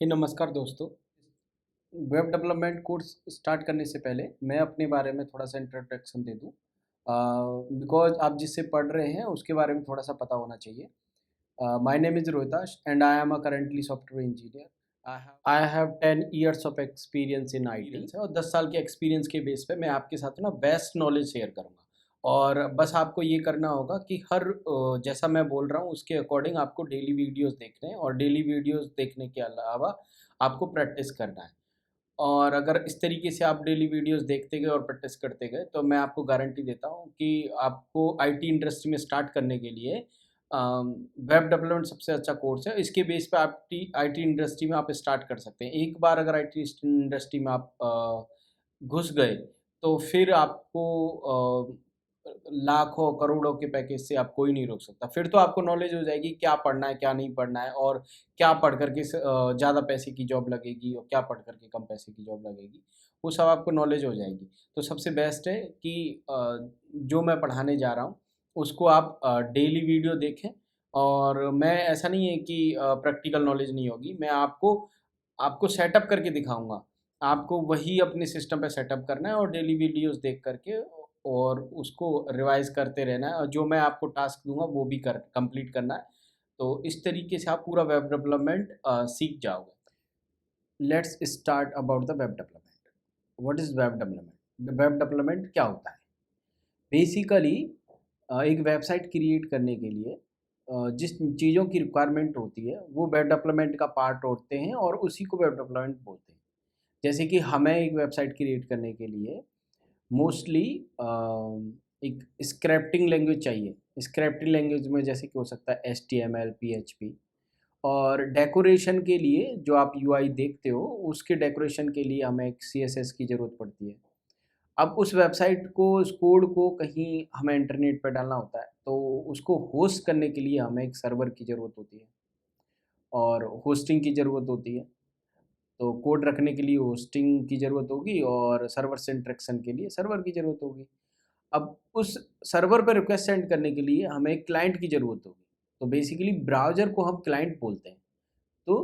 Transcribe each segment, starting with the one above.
नमस्कार दोस्तों। Web development course start करने से पहले मैं अपने बारे में थोड़ा-सा इंट्रोडक्शन दे दूँ। बिकॉज़ आप जिससे पढ़ रहे हैं उसके बारे में थोड़ा-सा पता होना चाहिए। My name is Rohitash and I am a currently software engineer. I have 10 years of experience in IT और 10 साल के एक्सपीरियंस के बेस पे मैं आपके साथ ना बेस्ट नॉलेज शेयर करूँगा। और बस आपको ये करना होगा कि जैसा मैं बोल रहा हूँ उसके अकॉर्डिंग आपको डेली वीडियोज़ देखने हैं और डेली वीडियोज़ देखने के अलावा आपको प्रैक्टिस करना है। और अगर इस तरीके से आप डेली वीडियोज़ देखते गए और प्रैक्टिस करते गए, तो मैं आपको गारंटी देता हूँ कि आपको आईटी इंडस्ट्री में स्टार्ट करने के लिए वेब डेवलपमेंट सबसे अच्छा कोर्स है। इसके बेस पे आप टी आईटी इंडस्ट्री में आप स्टार्ट कर सकते हैं। एक बार अगर आईटी इंडस्ट्री में आप घुस गए, तो फिर आपको लाखों, करोड़ों के पैकेज से आप कोई नहीं रोक सकता। फिर तो आपको नॉलेज हो जाएगी क्या पढ़ना है, क्या नहीं पढ़ना है और क्या पढ़ कर के ज़्यादा पैसे की जॉब लगेगी और क्या पढ़ कर के कम पैसे की जॉब लगेगी, वो सब आपको नॉलेज हो जाएगी। तो सबसे बेस्ट है कि जो मैं पढ़ाने जा रहा हूँ, उसको आप डेली वीडियो देखें और मैं ऐसा नहीं है कि प्रैक्टिकल नॉलेज नहीं होगी, मैं आपको आपको सेटअप करके दिखाऊँगा। आपको वही अपने सिस्टम पे सेटअप करना है और डेली वीडियोज़ देख कर के और उसको रिवाइज़ करते रहना है और जो मैं आपको टास्क दूँगा, वो भी कर कंप्लीट करना है। तो इस तरीके से आप पूरा वेब डेवलपमेंट सीख जाओगे। Let's start about the web development. What is web development? Web development क्या होता है? बेसिकली एक वेबसाइट क्रिएट करने के लिए जिस चीज़ों की रिक्वायरमेंट होती है, वो वेब डेवलपमेंट का पार्ट होते हैं और उसी को वेब डेवलपमेंट बोलते हैं। जैसे कि हमें एक वेबसाइट क्रिएट करने के लिए मोस्टली एक स्क्रिप्टिंग लैंग्वेज चाहिए। स्क्रिप्टिंग लैंग्वेज में जैसे कि हो सकता है एचटीएमएल, पीएचपी और डेकोरेशन के लिए जो आप यूआई देखते हो, उसके डेकोरेशन के लिए हमें एक सीएसएस की ज़रूरत पड़ती है। अब उस वेबसाइट को, उस कोड को कहीं हमें इंटरनेट पे डालना होता है, तो उसको होस्ट करने के लिए हमें एक सर्वर की ज़रूरत होती है और होस्टिंग की ज़रूरत होती है। तो कोड रखने के लिए होस्टिंग की ज़रूरत होगी और सर्वर से इंटरेक्शन के लिए सर्वर की ज़रूरत होगी। अब उस सर्वर पे रिक्वेस्ट सेंड करने के लिए हमें एक क्लाइंट की ज़रूरत होगी। तो बेसिकली ब्राउज़र को हम क्लाइंट बोलते हैं। तो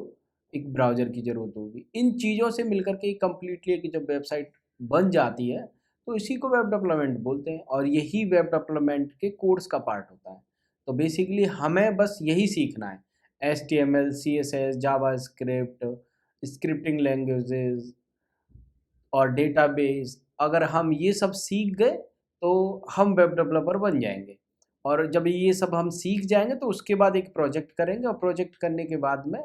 एक ब्राउज़र की ज़रूरत होगी। इन चीज़ों से मिलकर के कंप्लीटली एक जब वेबसाइट बन जाती है, तो इसी को वेब डेवलपमेंट बोलते हैं और यही वेब डेवलपमेंट के कोर्स का पार्ट होता है। तो बेसिकली हमें बस यही सीखना है। HTML, CSS, JavaScript, scripting languages और डेटाबेस अगर हम ये सब सीख गए, तो हम वेब डेवलपर बन जाएँगे। और जब ये सब हम सीख जाएँगे, तो उसके बाद एक प्रोजेक्ट करेंगे और प्रोजेक्ट करने के बाद में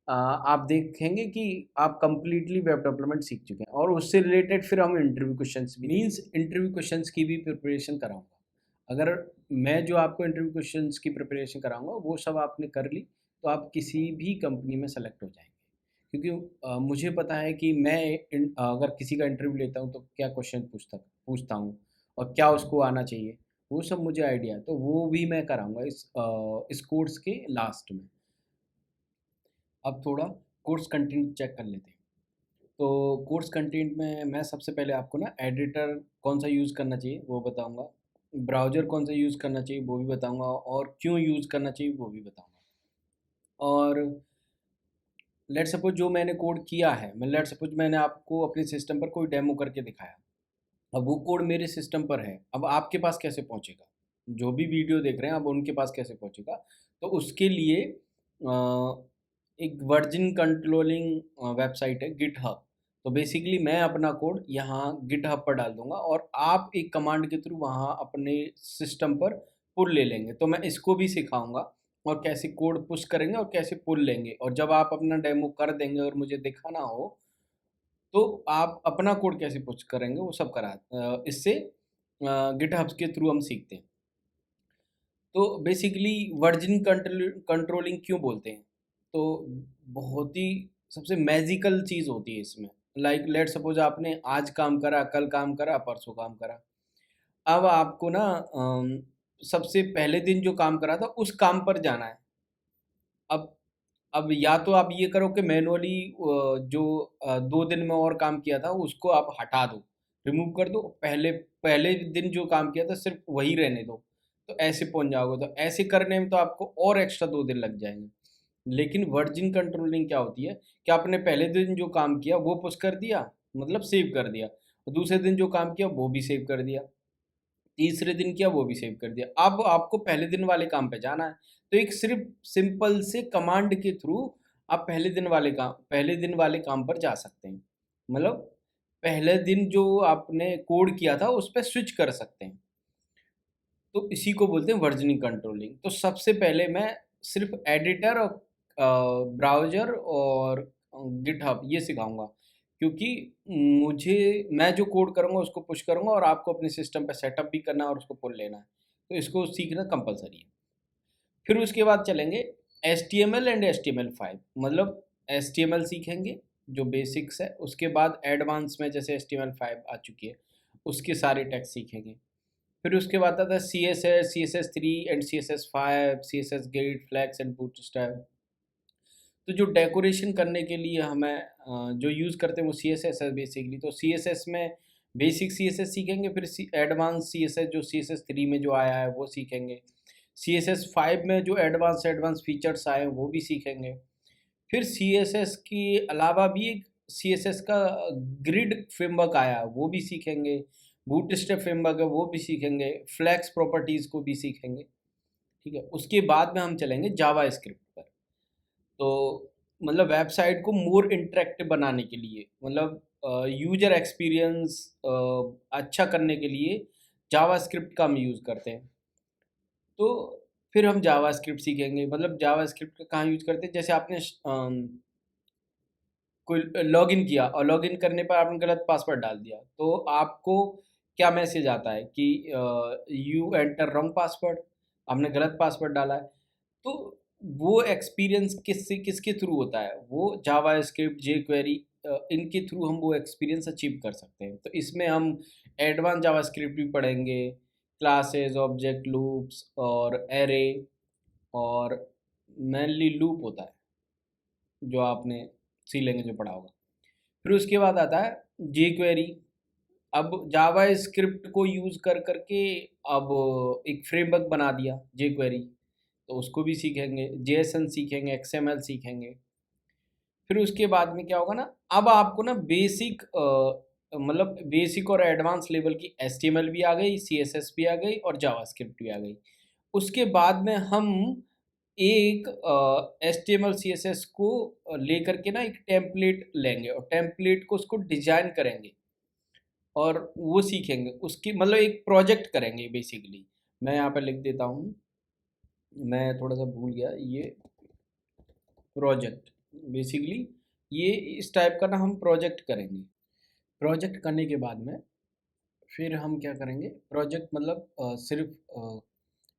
आप देखेंगे कि आप कंप्लीटली वेब डेवलपमेंट सीख चुके हैं और उससे रिलेटेड फिर हम इंटरव्यू क्वेश्चंस भी मीन्स इंटरव्यू क्वेश्चंस की भी प्रिपरेशन कराऊँगा। अगर मैं जो आपको इंटरव्यू क्वेश्चंस की प्रिपरेशन कराऊँगा, वो सब आपने कर ली, तो आप किसी भी कंपनी में सेलेक्ट हो जाएँगे। क्योंकि मुझे पता है कि अगर किसी का इंटरव्यू लेता हूँ, तो क्या क्वेश्चन पूछता पूछता हूँ और क्या उसको आना चाहिए, वो सब मुझे आइडिया है। तो वो भी मैं कराऊँगा इस कोर्स के लास्ट में। अब थोड़ा कोर्स कंटेंट चेक कर लेते हैं। तो कोर्स कंटेंट में मैं सबसे पहले आपको ना एडिटर कौन-सा यूज़ करना चाहिए वो बताऊँगा, ब्राउज़र कौन-सा यूज़ करना चाहिए वो भी बताऊँगा और क्यों यूज़ करना चाहिए वो भी बताऊँगा। और लेट्स सपोज़ जो मैंने कोड किया है, मैं लेट्स सपोज़ मैंने आपको अपने सिस्टम पर कोई डेमो करके दिखाया। अब वो कोड मेरे सिस्टम पर है, अब आपके पास कैसे पहुँचेगा? जो भी वीडियो देख रहे हैं, अब उनके पास कैसे पहुँचेगा? तो उसके लिए एक वर्ज़न कंट्रोलिंग वेबसाइट है गिटहब। तो बेसिकली मैं अपना कोड यहाँ गिटहब पर डाल दूँगा और आप एक कमांड के थ्रू वहाँ अपने सिस्टम पर पुल ले लेंगे। तो मैं इसको भी सिखाऊँगा और कैसे कोड पुश करेंगे और कैसे पुल लेंगे और जब आप अपना डेमो कर देंगे और मुझे दिखाना हो, तो आप अपना कोड कैसे पुश करेंगे वो सब इससे गिटहब के थ्रू हम सीखते हैं। तो बेसिकली वर्जन कंट्रोलिंग क्यों बोलते हैं? तो बहुत ही सबसे मैजिकल चीज़ होती है इसमें। लाइक लेट्स सपोज़ आपने आज काम करा, कल काम करा, परसों काम करा। अब आपको ना सबसे पहले दिन जो काम करा था उस काम पर जाना है। अब अब या तो आप ये करो कि मैनुअली 2 दिन में और काम किया था उसको आप हटा दो, रिमूव कर दो, पहले पहले दिन जो काम किया था सिर्फ़ वही रहने दो, तो ऐसे पहुँच जाओगे। तो ऐसे करने में तो आपको और एक्स्ट्रा 2 दिन लग जाएँगे। लेकिन वर्जिन कंट्रोलिंग क्या होती है कि आपने पहले दिन जो काम किया वो पुश कर दिया, मतलब सेव कर दिया, और दूसरे दिन जो काम किया वो भी सेव कर दिया, तीसरे दिन किया वो भी सेव कर दिया। अब आपको पहले दिन वाले काम पे जाना है, तो एक सिर्फ सिंपल से कमांड के थ्रू आप पहले दिन वाले काम पर जा सकते हैं। मतलब पहले दिन जो आपने कोड किया था उस पे स्विच कर सकते हैं। तो इसी को बोलते हैं वर्जनिंग कंट्रोलिंग। तो सबसे पहले मैं सिर्फ एडिटर और ब्राउज़र और गिटहब ये सिखाऊँगा, क्योंकि मैं जो कोड करूँगा उसको पुश करूँगा और आपको अपने सिस्टम पे सेटअप भी करना है और उसको पुल लेना है। तो इसको सीखना कंपल्सरी है। फिर उसके बाद चलेंगे HTML एंड HTML5, मतलब HTML सीखेंगे जो बेसिक्स है, उसके बाद एडवांस में जैसे HTML5 आ चुकी है, उसके सारे टैग्स सीखेंगे। फिर उसके बाद आता है CSS, CSS3 and CSS5, CSS Grid, Flex and Bootstrap। तो जो डेकोरेशन करने के लिए हमें जो यूज़ करते हैं वो CSS है बेसिकली। तो CSS में बेसिक CSS सीखेंगे, फिर एडवांस CSS जो CSS3 में जो आया है वो सीखेंगे। CSS5 में जो एडवांस फीचर्स आए हैं वो भी सीखेंगे। फिर CSS के अलावा भी एक CSS का ग्रिड फ्रेमवर्क आया है वो भी सीखेंगे। बूटस्ट्रैप फ्रेमवर्क है वो भी सीखेंगे। फ्लेक्स प्रॉपर्टीज़ को भी सीखेंगे। ठीक है, उसके बाद में हम चलेंगे जावास्क्रिप्ट पर। तो मतलब वेबसाइट को मोर इंटरेक्टिव बनाने के लिए, मतलब यूजर एक्सपीरियंस अच्छा करने के लिए जावास्क्रिप्ट का हम यूज़ करते हैं। तो फिर हम जावास्क्रिप्ट सीखेंगे, मतलब जावास्क्रिप्ट कहाँ यूज़ करते हैं, जैसे आपने कोई लॉगिन किया और लॉगिन करने पर आपने गलत पासवर्ड डाल दिया, तो आपको क्या मैसेज आता है कि यू एंटर रॉन्ग पासवर्ड, आपने गलत पासवर्ड डाला है। तो वो एक्सपीरियंस किसके थ्रू होता है, वो जावास्क्रिप्ट, जेक्वेरी, इनके थ्रू हम वो एक्सपीरियंस अचीव कर सकते हैं। तो इसमें हम एडवांस जावास्क्रिप्ट भी पढ़ेंगे, क्लासेस, ऑब्जेक्ट लूप्स और एरे, और मेनली लूप होता है जो आपने सी लैंग्वेज में पढ़ा होगा। फिर उसके बाद आता है जेक्वेरी। अब जावा स्क्रिप्ट को यूज़ कर करके अब एक फ्रेमवर्क बना दिया जेक्वेरी, तो उसको भी सीखेंगे। जेएसएन सीखेंगे, एक्सएमएल सीखेंगे। फिर उसके बाद में क्या होगा ना, अब आपको ना बेसिक मतलब बेसिक और एडवांस लेवल की एचटीएमएल भी आ गई, सीएसएस भी आ गई और जावास्क्रिप्ट भी आ गई। उसके बाद में हम एक एचटीएमएल सीएसएस को लेकर के ना एक टेम्पलेट लेंगे और टेम्पलेट को उसको डिजाइन करेंगे और वो सीखेंगे, उसकी मतलब एक प्रोजेक्ट करेंगे बेसिकली। मैं यहाँ पे लिख देता हूँ, मैं थोड़ा सा भूल गया ये प्रोजेक्ट, बेसिकली ये इस टाइप का ना हम प्रोजेक्ट करेंगे। प्रोजेक्ट करने के बाद में फिर हम क्या करेंगे, प्रोजेक्ट मतलब सिर्फ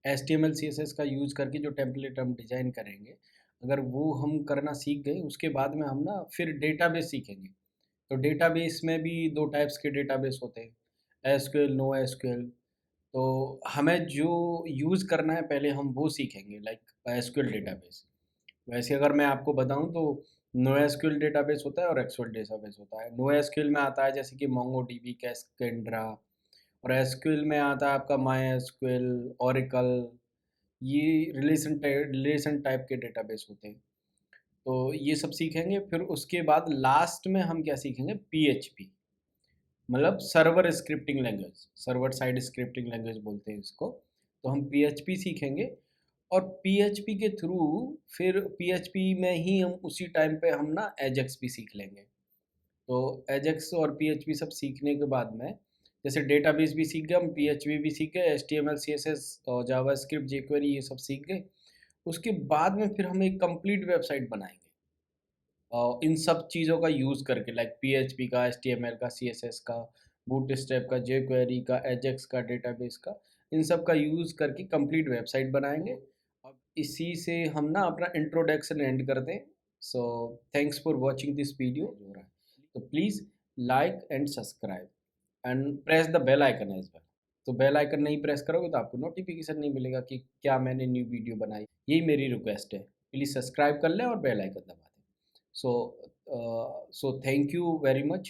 H T M L C S S का यूज़ करके जो टेम्पलेट हम डिज़ाइन करेंगे, अगर वो हम करना सीख गए, उसके बाद में हम ना फिर डेटाबेस सीखेंगे। तो डेटाबेस में भी दो टाइप्स के डेटाबेस होते हैं, एसक्यूएल, नो एसक्यूएल। तो हमें जो यूज़ करना है पहले हम वो सीखेंगे, लाइक एसक्यूएल डेटाबेस। वैसे अगर मैं आपको बताऊं तो नो एसक्यूएल डेटाबेस होता है और एक्सक्यूएल डेटाबेस होता है। नो एसक्यूएल में आता है जैसे कि मोंगोडीबी, कैस्केंड्रा, और एसक्यूएल में आता है आपका माई एसक्यूएल, ओरेकल। ये रिलेशन टाइप के डेटाबेस होते हैं। तो ये सब सीखेंगे। फिर उसके बाद लास्ट में हम क्या सीखेंगे, पीएचपी, मतलब server scripting language, server side scripting language बोलते हैं इसको। तो हम पीएचपी सीखेंगे और पीएचपी के थ्रू फिर पीएचपी में ही हम उसी टाइम पे हम ना एजेक्स भी सीख लेंगे। तो एजेक्स और पीएचपी सब सीखने के बाद में, जैसे डेटाबेस भी सीख गए हम, पीएचपी भी सीख गए, एचटीएमएल, सीएसएस और जावास्क्रिप्ट, जेक्वेरी ये सब सीख गए। उसके बाद में फिर हम एक कंप्लीट वेबसाइट बनाएंगे इन सब चीज़ों का यूज़ करके, लाइक पीएचपी का, एचटीएमएल का, सीएसएस का, बूटस्ट्रैप का, जेक्वेरी का, एजेक्स का, डेटाबेस का, इन सब का यूज़ करके कंप्लीट वेबसाइट बनाएंगे। अब इसी से हम ना अपना इंट्रोडक्शन एंड करते हैं। So thanks for watching this video हो रहा है, तो please like and subscribe and press the bell icon as well. तो बेल आइकन नहीं प्रेस करोगे तो आपको नोटिफिकेशन नहीं मिलेगा कि क्या मैंने न्यू वीडियो बनाई। यही मेरी रिक्वेस्ट है, प्लीज़ सब्सक्राइब कर लें और बेल आइकन दबा दें। So, so thank you very much.